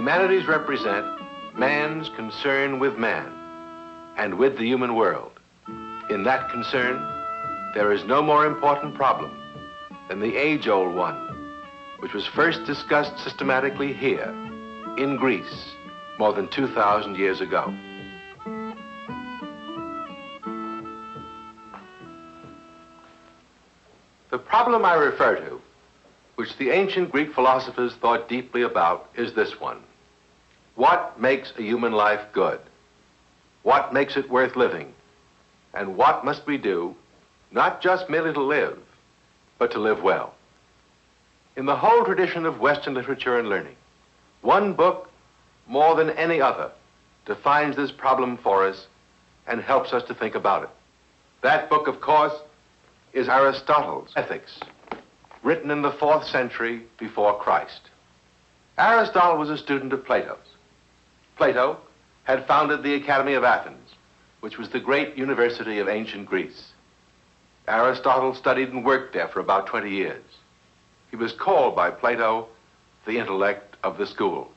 humanities represent man's concern with man and with the human world. In that concern, there is no more important problem than the age-old one, which was first discussed systematically here, in Greece, more than 2,000 years ago. The problem I refer to, which the ancient Greek philosophers thought deeply about, is this one. What makes a human life good? What makes it worth living? And what must we do, not just merely to live, but to live well? In the whole tradition of Western literature and learning, one book, more than any other, defines this problem for us and helps us to think about it. That book, of course, is Aristotle's Ethics, written in the 4th century before Christ. Aristotle was a student of Plato's. Plato had founded the Academy of Athens, which was the great university of ancient Greece. Aristotle studied and worked there for about 20 years. He was called by Plato the intellect of the school.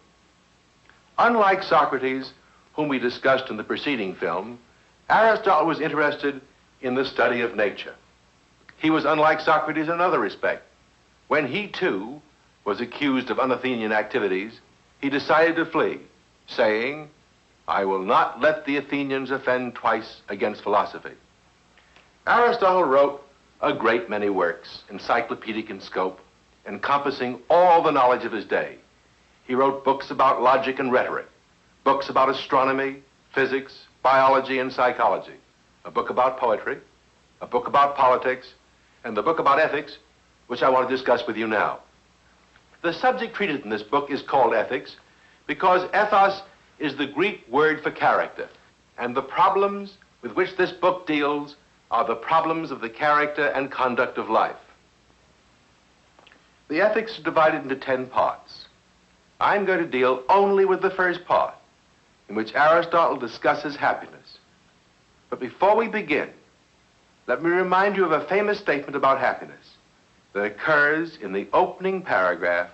Unlike Socrates, whom we discussed in the preceding film, Aristotle was interested in the study of nature. He was unlike Socrates in another respect. When he, too, was accused of un-Athenian activities, he decided to flee, saying, "I will not let the Athenians offend twice against philosophy." Aristotle wrote a great many works, encyclopedic in scope, encompassing all the knowledge of his day. He wrote books about logic and rhetoric, books about astronomy, physics, biology, and psychology, a book about poetry, a book about politics, and the book about ethics, which I want to discuss with you now. The subject treated in this book is called ethics because ethos is the Greek word for character, and the problems with which this book deals are the problems of the character and conduct of life. The ethics are divided into 10 parts. I'm going to deal only with the first part, in which Aristotle discusses happiness. But before we begin, let me remind you of a famous statement about happiness that occurs in the opening paragraph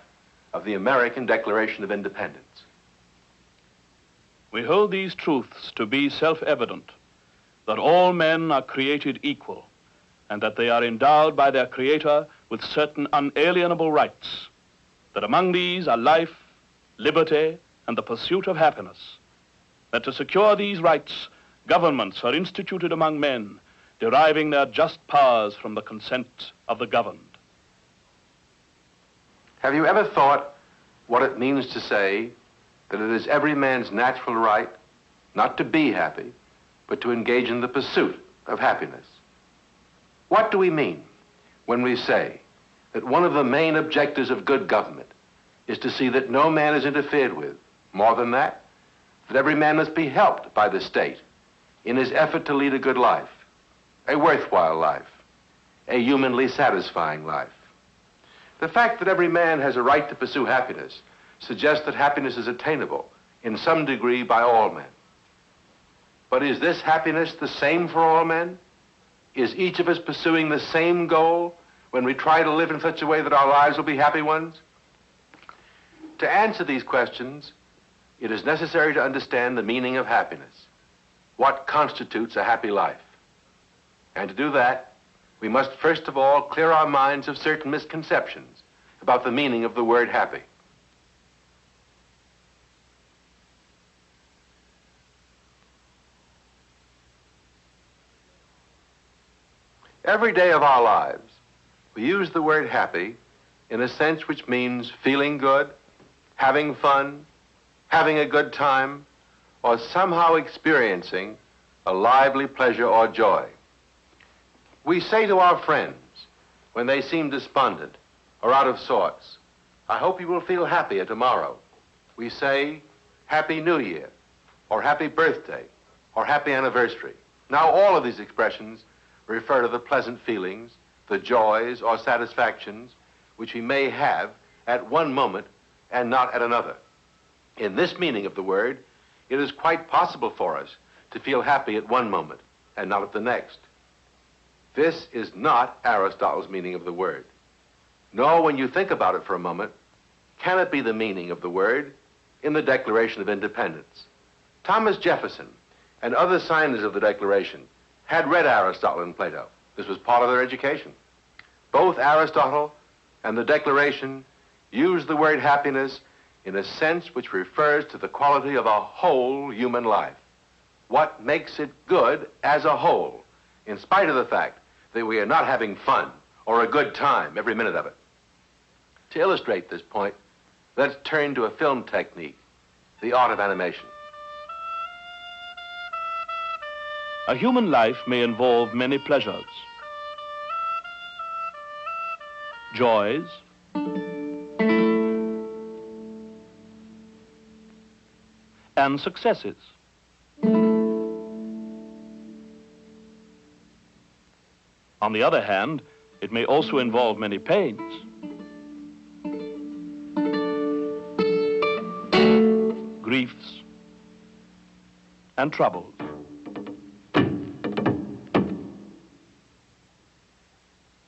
of the American Declaration of Independence. We hold these truths to be self-evident, that all men are created equal, and that they are endowed by their Creator with certain unalienable rights, that among these are life, liberty, and the pursuit of happiness, that to secure these rights, governments are instituted among men, deriving their just powers from the consent of the governed. Have you ever thought what it means to say that it is every man's natural right not to be happy, but to engage in the pursuit of happiness? What do we mean when we say that one of the main objectives of good government is to see that no man is interfered with? More than that every man must be helped by the state in his effort to lead a good life, a worthwhile life, a humanly satisfying life. The fact that every man has a right to pursue happiness suggests that happiness is attainable in some degree by all men. But is this happiness the same for all men? Is each of us pursuing the same goal when we try to live in such a way that our lives will be happy ones? To answer these questions, it is necessary to understand the meaning of happiness. What constitutes a happy life? And to do that, we must first of all clear our minds of certain misconceptions about the meaning of the word happy. Every day of our lives, we use the word happy in a sense which means feeling good, having fun, having a good time, or somehow experiencing a lively pleasure or joy. We say to our friends when they seem despondent or out of sorts, "I hope you will feel happier tomorrow." We say, "Happy New Year," or "Happy Birthday," or "Happy Anniversary." Now, all of these expressions refer to the pleasant feelings, the joys or satisfactions which we may have at one moment and not at another. In this meaning of the word, it is quite possible for us to feel happy at one moment and not at the next. This is not Aristotle's meaning of the word. Nor, when you think about it for a moment, can it be the meaning of the word in the Declaration of Independence. Thomas Jefferson and other signers of the Declaration had read Aristotle and Plato. This was part of their education. Both Aristotle and the Declaration use the word happiness in a sense which refers to the quality of a whole human life. What makes it good as a whole, in spite of the fact that we are not having fun or a good time every minute of it. To illustrate this point, let's turn to a film technique, the art of animation. A human life may involve many pleasures, joys, and successes. On the other hand, it may also involve many pains, griefs, and troubles.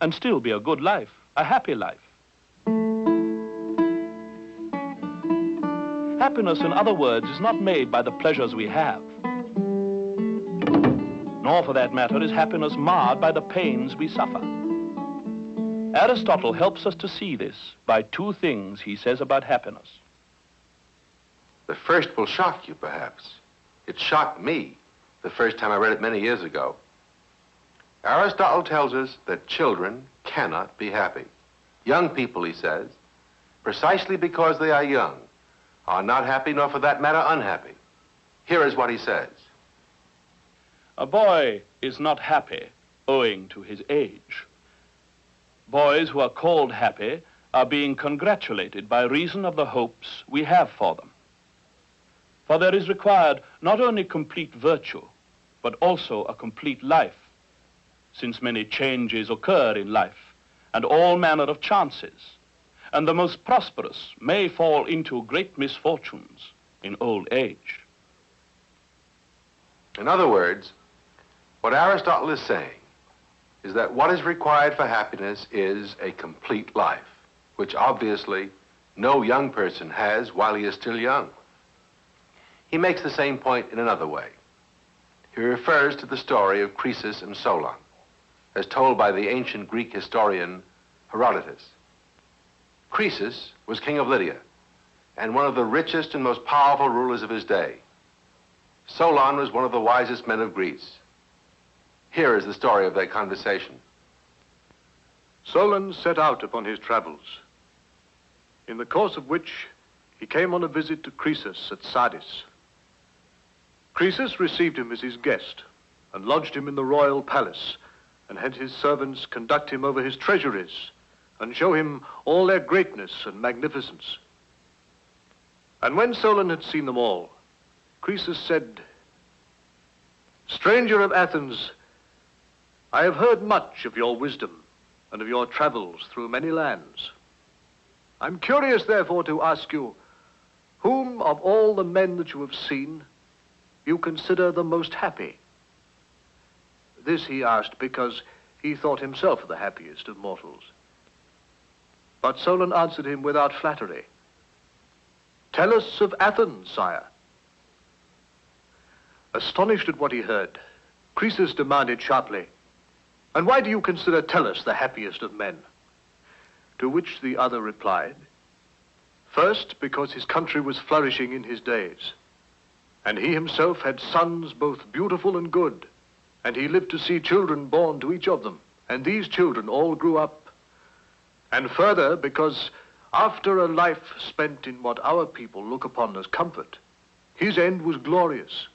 And still be a good life, a happy life. Happiness, in other words, is not made by the pleasures we have. Nor, for that matter, is happiness marred by the pains we suffer. Aristotle helps us to see this by two things he says about happiness. The first will shock you, perhaps. It shocked me the first time I read it many years ago. Aristotle tells us that children cannot be happy. Young people, he says, precisely because they are young, are not happy, nor for that matter, unhappy. Here is what he says. A boy is not happy owing to his age. Boys who are called happy are being congratulated by reason of the hopes we have for them. For there is required not only complete virtue, but also a complete life, since many changes occur in life, and all manner of chances, and the most prosperous may fall into great misfortunes in old age. In other words, what Aristotle is saying is that what is required for happiness is a complete life, which obviously no young person has while he is still young. He makes the same point in another way. He refers to the story of Croesus and Solon, as told by the ancient Greek historian Herodotus. Croesus was king of Lydia and one of the richest and most powerful rulers of his day. Solon was one of the wisest men of Greece. Here is the story of their conversation. Solon set out upon his travels, in the course of which he came on a visit to Croesus at Sardis. Croesus received him as his guest and lodged him in the royal palace, and had his servants conduct him over his treasuries and show him all their greatness and magnificence. And when Solon had seen them all, Croesus said, "Stranger of Athens, I have heard much of your wisdom and of your travels through many lands. I'm curious, therefore, to ask you, whom of all the men that you have seen you consider the most happy?" This he asked because he thought himself the happiest of mortals. But Solon answered him without flattery, "Tell us of Athens, sire." Astonished at what he heard, Croesus demanded sharply, "And why do you consider Tellus the happiest of men?" To which the other replied, "First, because his country was flourishing in his days, and he himself had sons both beautiful and good, and he lived to see children born to each of them, and these children all grew up. And further, because after a life spent in what our people look upon as comfort, his end was glorious.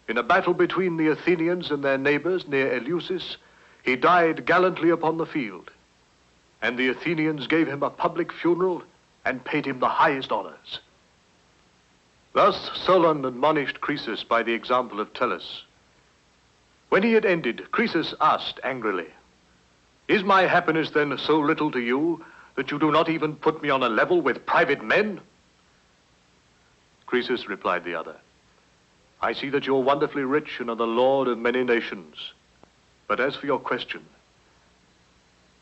In a battle between the Athenians and their neighbors near Eleusis, he died gallantly upon the field, and the Athenians gave him a public funeral and paid him the highest honors." Thus Solon admonished Croesus by the example of Tellus. When he had ended, Croesus asked angrily, "Is my happiness then so little to you that you do not even put me on a level with private men?" "Croesus," replied the other, "I see that you are wonderfully rich and are the lord of many nations. But as for your question,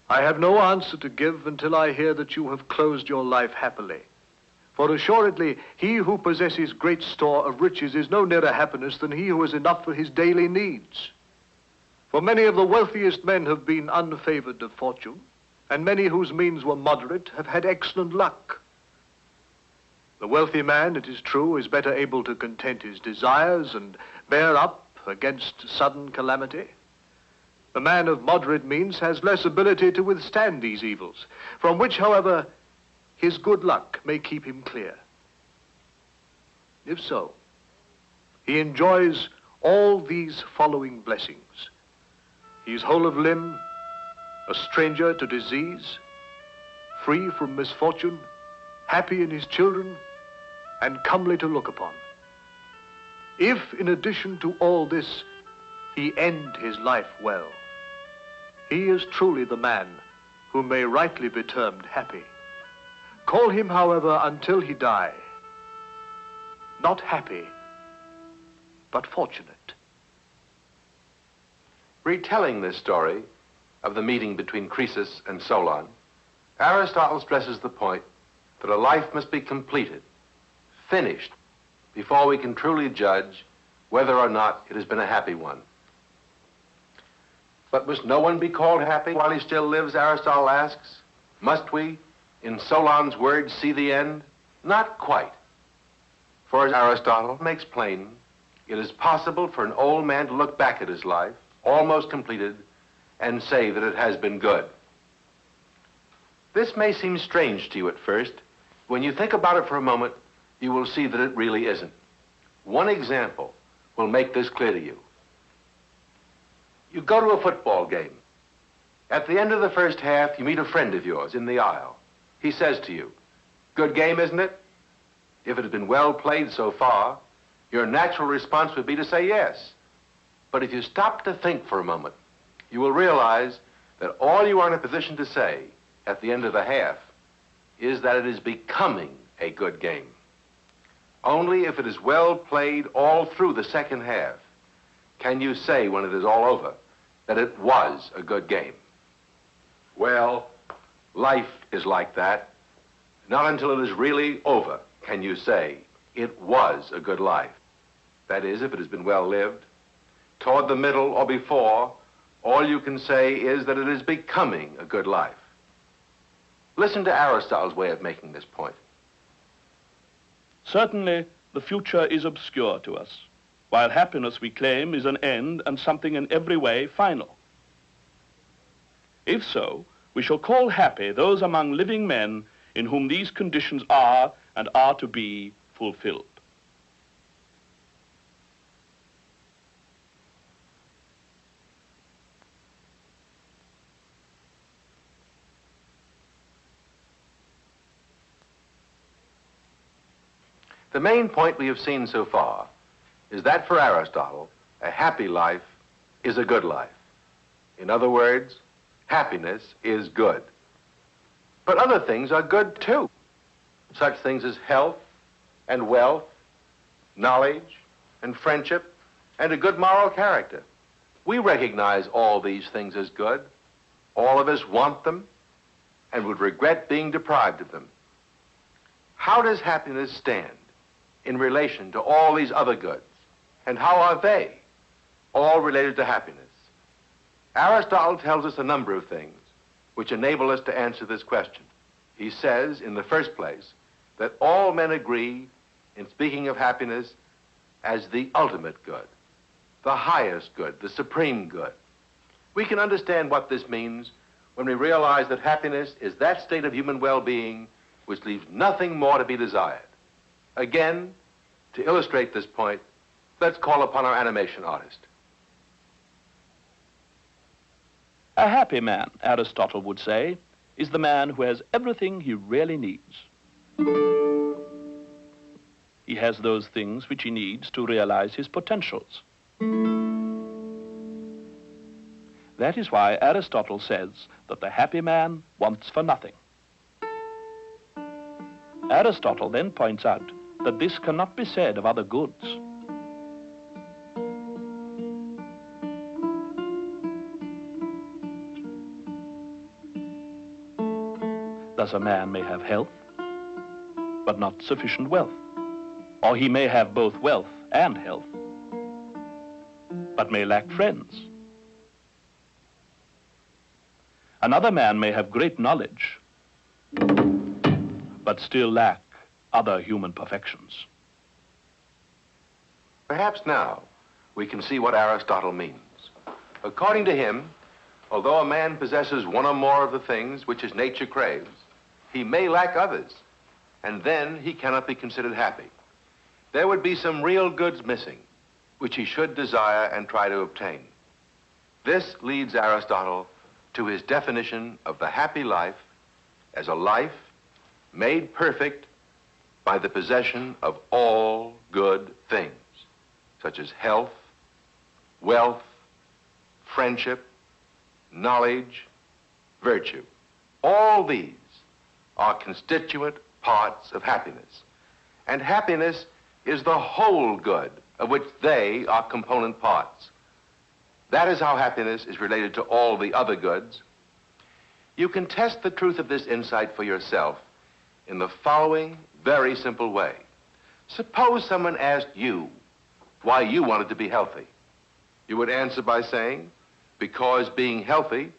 I have no answer to give until I hear that you have closed your life happily. For assuredly, he who possesses great store of riches is no nearer happiness than he who has enough for his daily needs. For many of the wealthiest men have been unfavored of fortune, and many whose means were moderate have had excellent luck. The wealthy man, it is true, is better able to content his desires and bear up against sudden calamity. The man of moderate means has less ability to withstand these evils, from which, however, his good luck may keep him clear. If so, he enjoys all these following blessings. He is whole of limb, a stranger to disease, free from misfortune, happy in his children, and comely to look upon. If, in addition to all this, he end his life well, he is truly the man who may rightly be termed happy. Call him, however, until he die, not happy, but fortunate. Retelling this story of the meeting between Croesus and Solon, Aristotle stresses the point that a life must be completed, finished, before we can truly judge whether or not it has been a happy one. But must no one be called happy while he still lives, Aristotle asks? Must we, in Solon's words, see the end? Not quite. For as Aristotle makes plain, it is possible for an old man to look back at his life, almost completed, and say that it has been good. This may seem strange to you at first. When you think about it for a moment, you will see that it really isn't. One example will make this clear to you. You go to a football game. At the end of the first half, you meet a friend of yours in the aisle. He says to you, "Good game, isn't it?" If it has been well played so far, your natural response would be to say yes. But if you stop to think for a moment, you will realize that all you are in a position to say at the end of the half is that it is becoming a good game. Only if it is well played all through the second half can you say when it is all over that it was a good game. Well, life is like that. Not until it is really over can you say it was a good life. That is, if it has been well lived. Toward the middle or before, all you can say is that it is becoming a good life. Listen to Aristotle's way of making this point. Certainly, the future is obscure to us, while happiness, we claim, is an end and something in every way final. If so, we shall call happy those among living men in whom these conditions are and are to be fulfilled. The main point we have seen so far is that for Aristotle, a happy life is a good life. In other words, happiness is good. But other things are good too. Such things as health and wealth, knowledge and friendship, and a good moral character. We recognize all these things as good. All of us want them and would regret being deprived of them. How does happiness stand in relation to all these other goods? And how are they all related to happiness? Aristotle tells us a number of things which enable us to answer this question. He says, in the first place, that all men agree in speaking of happiness as the ultimate good, the highest good, the supreme good. We can understand what this means when we realize that happiness is that state of human well-being which leaves nothing more to be desired. Again, to illustrate this point, let's call upon our animation artist. A happy man, Aristotle would say, is the man who has everything he really needs. He has those things which he needs to realize his potentials. That is why Aristotle says that the happy man wants for nothing. Aristotle then points out that this cannot be said of other goods. Thus a man may have health, but not sufficient wealth. Or he may have both wealth and health, but may lack friends. Another man may have great knowledge, but still lack other human perfections. Perhaps now we can see what Aristotle means. According to him, although a man possesses one or more of the things which his nature craves, he may lack others, and then he cannot be considered happy. There would be some real goods missing, which he should desire and try to obtain. This leads Aristotle to his definition of the happy life as a life made perfect by the possession of all good things, such as health, wealth, friendship, knowledge, virtue. All these are constituent parts of happiness, and happiness is the whole good of which they are component parts. That is how happiness is related to all the other goods. You can test the truth of this insight for yourself in the following very simple way. Suppose someone asked you why you wanted to be healthy. You would answer by saying, because being healthy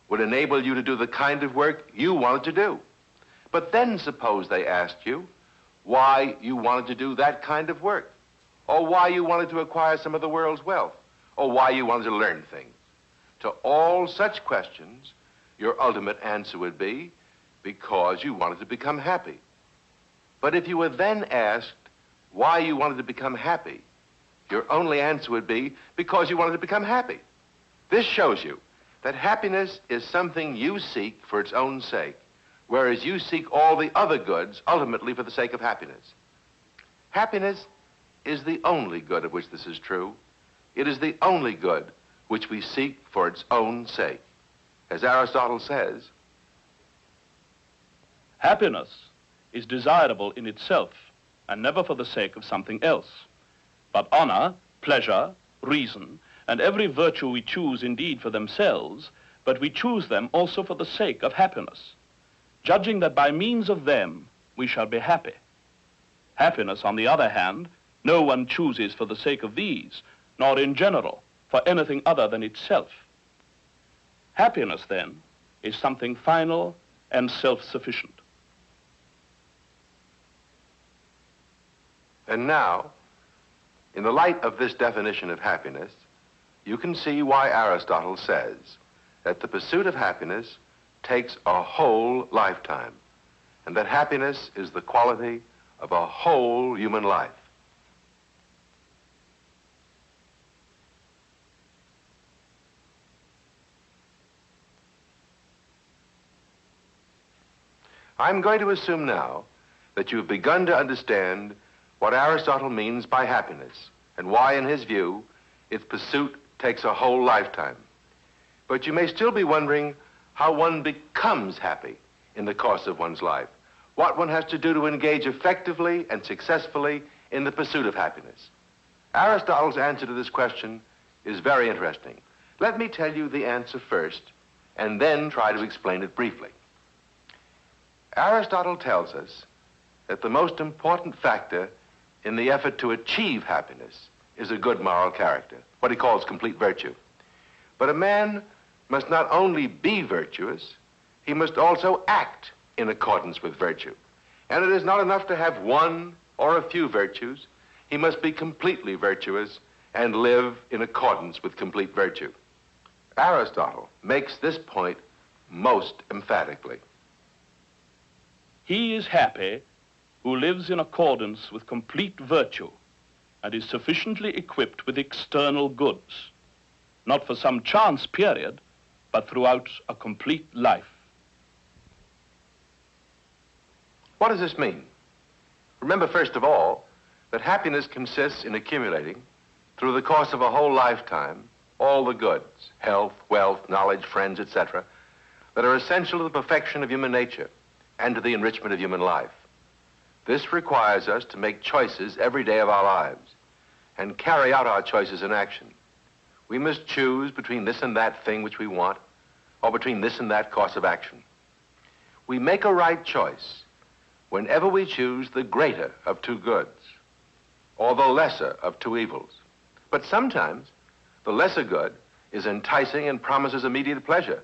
would enable you to do the kind of work you wanted to do. But then suppose they asked you why you wanted to do that kind of work, or why you wanted to acquire some of the world's wealth, or why you wanted to learn things. To all such questions, your ultimate answer would be, because you wanted to become happy. But if you were then asked why you wanted to become happy, your only answer would be, because you wanted to become happy. This shows you that happiness is something you seek for its own sake, whereas you seek all the other goods ultimately for the sake of happiness. Happiness is the only good of which this is true. It is the only good which we seek for its own sake. As Aristotle says, happiness is desirable in itself and never for the sake of something else. But honor, pleasure, reason, and every virtue we choose indeed for themselves, but we choose them also for the sake of happiness, judging that by means of them we shall be happy. Happiness, on the other hand, no one chooses for the sake of these, nor in general for anything other than itself. Happiness, then, is something final and self-sufficient. And now, in the light of this definition of happiness, you can see why Aristotle says that the pursuit of happiness takes a whole lifetime, and that happiness is the quality of a whole human life. I'm going to assume now that you've begun to understand what Aristotle means by happiness and why, in his view, its pursuit takes a whole lifetime. But you may still be wondering how one becomes happy in the course of one's life, what one has to do to engage effectively and successfully in the pursuit of happiness. Aristotle's answer to this question is very interesting. Let me tell you the answer first, and then try to explain it briefly. Aristotle tells us that the most important factor in the effort to achieve happiness is a good moral character, what he calls complete virtue. But a man must not only be virtuous, he must also act in accordance with virtue. And it is not enough to have one or a few virtues. He must be completely virtuous and live in accordance with complete virtue. Aristotle makes this point most emphatically. He is happy who lives in accordance with complete virtue and is sufficiently equipped with external goods, not for some chance period, but throughout a complete life. What does this mean? Remember, first of all, that happiness consists in accumulating, through the course of a whole lifetime, all the goods, health, wealth, knowledge, friends, etc., that are essential to the perfection of human nature and to the enrichment of human life. This requires us to make choices every day of our lives and carry out our choices in action. We must choose between this and that thing which we want, or between this and that course of action. We make a right choice whenever we choose the greater of two goods or the lesser of two evils. But sometimes the lesser good is enticing and promises immediate pleasure,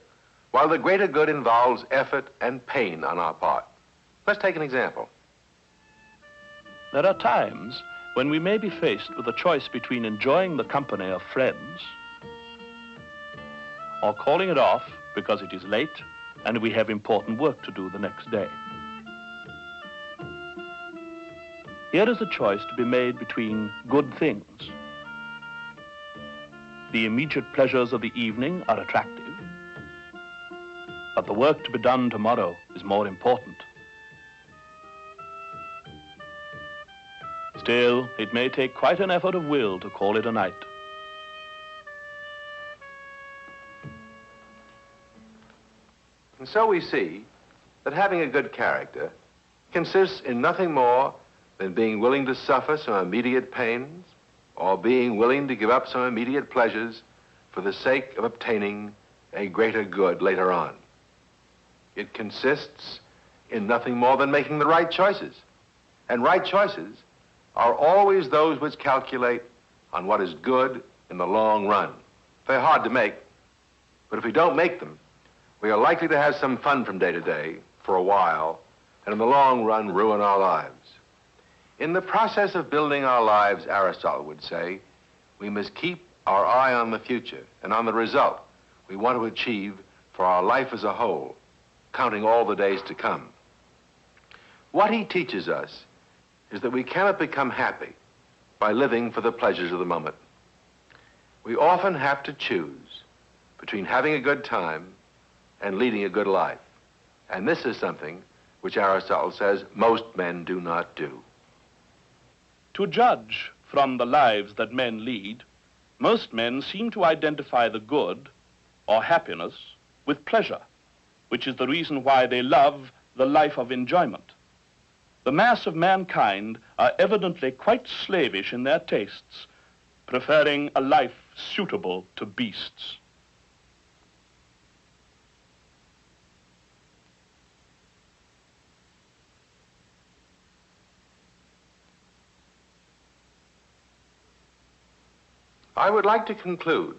while the greater good involves effort and pain on our part. Let's take an example. There are times when we may be faced with a choice between enjoying the company of friends or calling it off because it is late and we have important work to do the next day. Here is a choice to be made between good things. The immediate pleasures of the evening are attractive, but the work to be done tomorrow is more important. Still, it may take quite an effort of will to call it a night. And so we see that having a good character consists in nothing more than being willing to suffer some immediate pains or being willing to give up some immediate pleasures for the sake of obtaining a greater good later on. It consists in nothing more than making the right choices. And right choices are always those which calculate on what is good in the long run. They're hard to make, but if we don't make them, we are likely to have some fun from day to day for a while, and in the long run ruin our lives. In the process of building our lives, Aristotle would say, we must keep our eye on the future and on the result we want to achieve for our life as a whole, counting all the days to come. What he teaches us is that we cannot become happy by living for the pleasures of the moment. We often have to choose between having a good time and leading a good life. And this is something which Aristotle says most men do not do. To judge from the lives that men lead, most men seem to identify the good, or happiness, with pleasure, which is the reason why they love the life of enjoyment. The mass of mankind are evidently quite slavish in their tastes, preferring a life suitable to beasts. I would like to conclude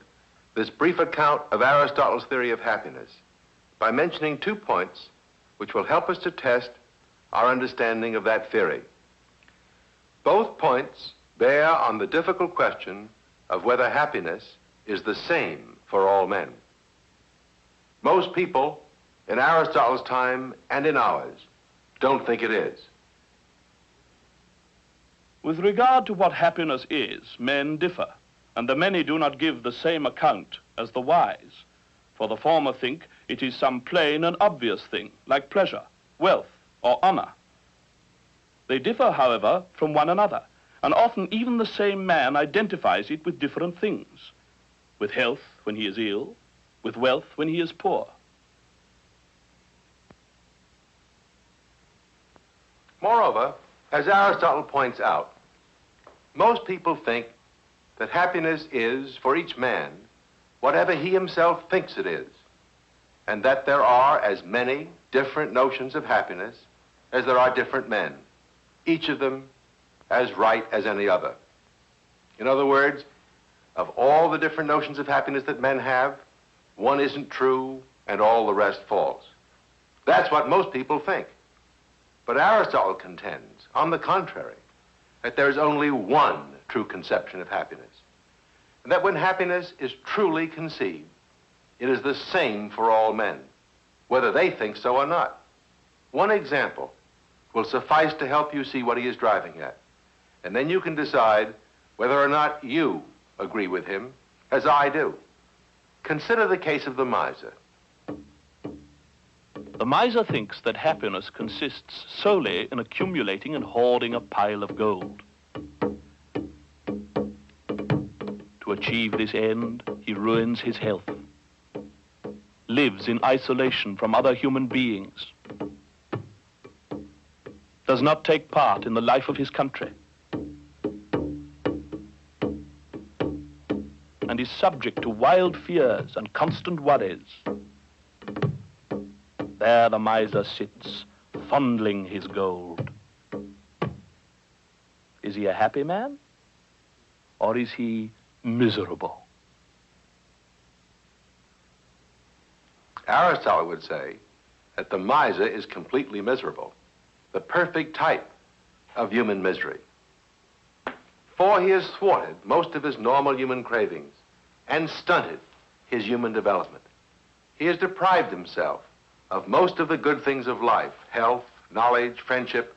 this brief account of Aristotle's theory of happiness by mentioning 2 points which will help us to test our understanding of that theory. Both points bear on the difficult question of whether happiness is the same for all men. Most people in Aristotle's time and in ours don't think it is. With regard to what happiness is, men differ, and the many do not give the same account as the wise, for the former think it is some plain and obvious thing, like pleasure, wealth, or honor. They differ, however, from one another, and often even the same man identifies it with different things, with health when he is ill, with wealth when he is poor. Moreover, as Aristotle points out, most people think that happiness is, for each man, whatever he himself thinks it is, and that there are as many different notions of happiness as there are different men, each of them as right as any other. In other words, of all the different notions of happiness that men have, one isn't true and all the rest false. That's what most people think. But Aristotle contends, on the contrary, that there's only one true conception of happiness, and that when happiness is truly conceived, it is the same for all men, whether they think so or not. One example will suffice to help you see what he is driving at, and then you can decide whether or not you agree with him, as I do. Consider the case of the miser. The miser thinks that happiness consists solely in accumulating and hoarding a pile of gold. To achieve this end, he ruins his health, lives in isolation from other human beings, does not take part in the life of his country, and is subject to wild fears and constant worries. There the miser sits, fondling his gold. he a happy man? Or is he miserable? Aristotle would say that the miser is completely miserable, the perfect type of human misery. For he has thwarted most of his normal human cravings and stunted his human development. He has deprived himself of most of the good things of life, health, knowledge, friendship,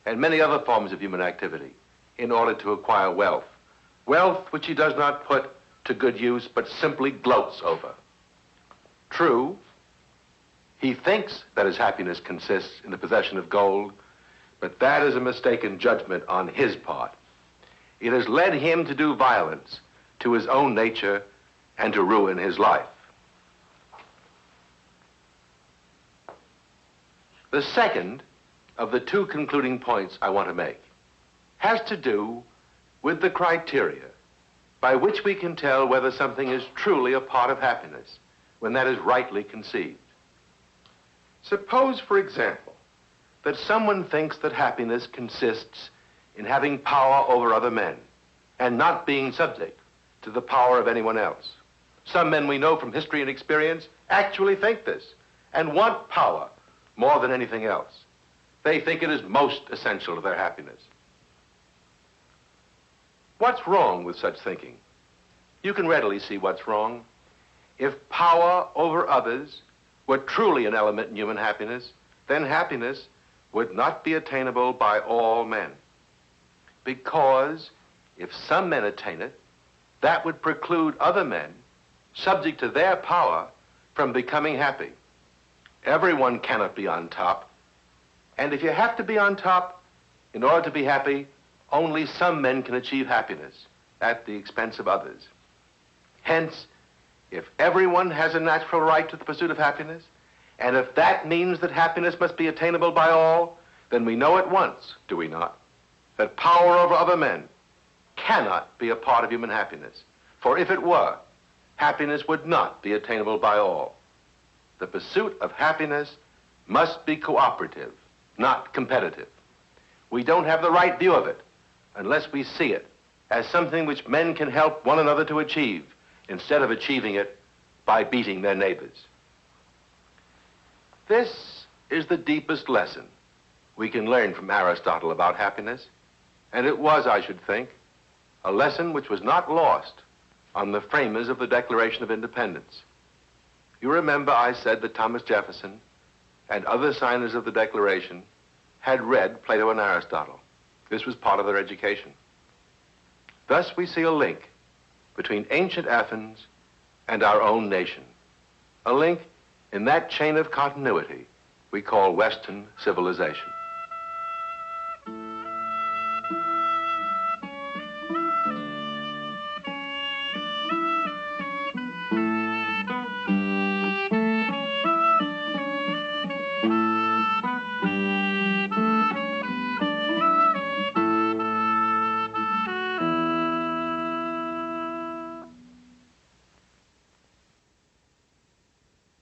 and many other forms of human activity in order to acquire wealth. Wealth which he does not put to good use, but simply gloats over. True, he thinks that his happiness consists in the possession of gold, but that is a mistaken judgment on his part. It has led him to do violence to his own nature and to ruin his life. The second of the two concluding points I want to make has to do with the criteria by which we can tell whether something is truly a part of happiness when that is rightly conceived. Suppose, for example, that someone thinks that happiness consists in having power over other men and not being subject to the power of anyone else. Some men we know from history and experience actually think this and want power more than anything else. They think it is most essential to their happiness. What's wrong with such thinking? You can readily see what's wrong. If power over others were truly an element in human happiness, then happiness would not be attainable by all men. Because if some men attain it, that would preclude other men, subject to their power, from becoming happy. Everyone cannot be on top. And if you have to be on top in order to be happy, only some men can achieve happiness at the expense of others. Hence, if everyone has a natural right to the pursuit of happiness, and if that means that happiness must be attainable by all, then we know at once, do we not, that power over other men cannot be a part of human happiness. For if it were, happiness would not be attainable by all. The pursuit of happiness must be cooperative, not competitive. We don't have the right view of it unless we see it as something which men can help one another to achieve instead of achieving it by beating their neighbors. This is the deepest lesson we can learn from Aristotle about happiness, and it was, I should think, a lesson which was not lost on the framers of the Declaration of Independence. You remember I said that Thomas Jefferson and other signers of the Declaration had read Plato and Aristotle. This was part of their education. Thus we see a link between ancient Athens and our own nation, a link in that chain of continuity we call Western civilization.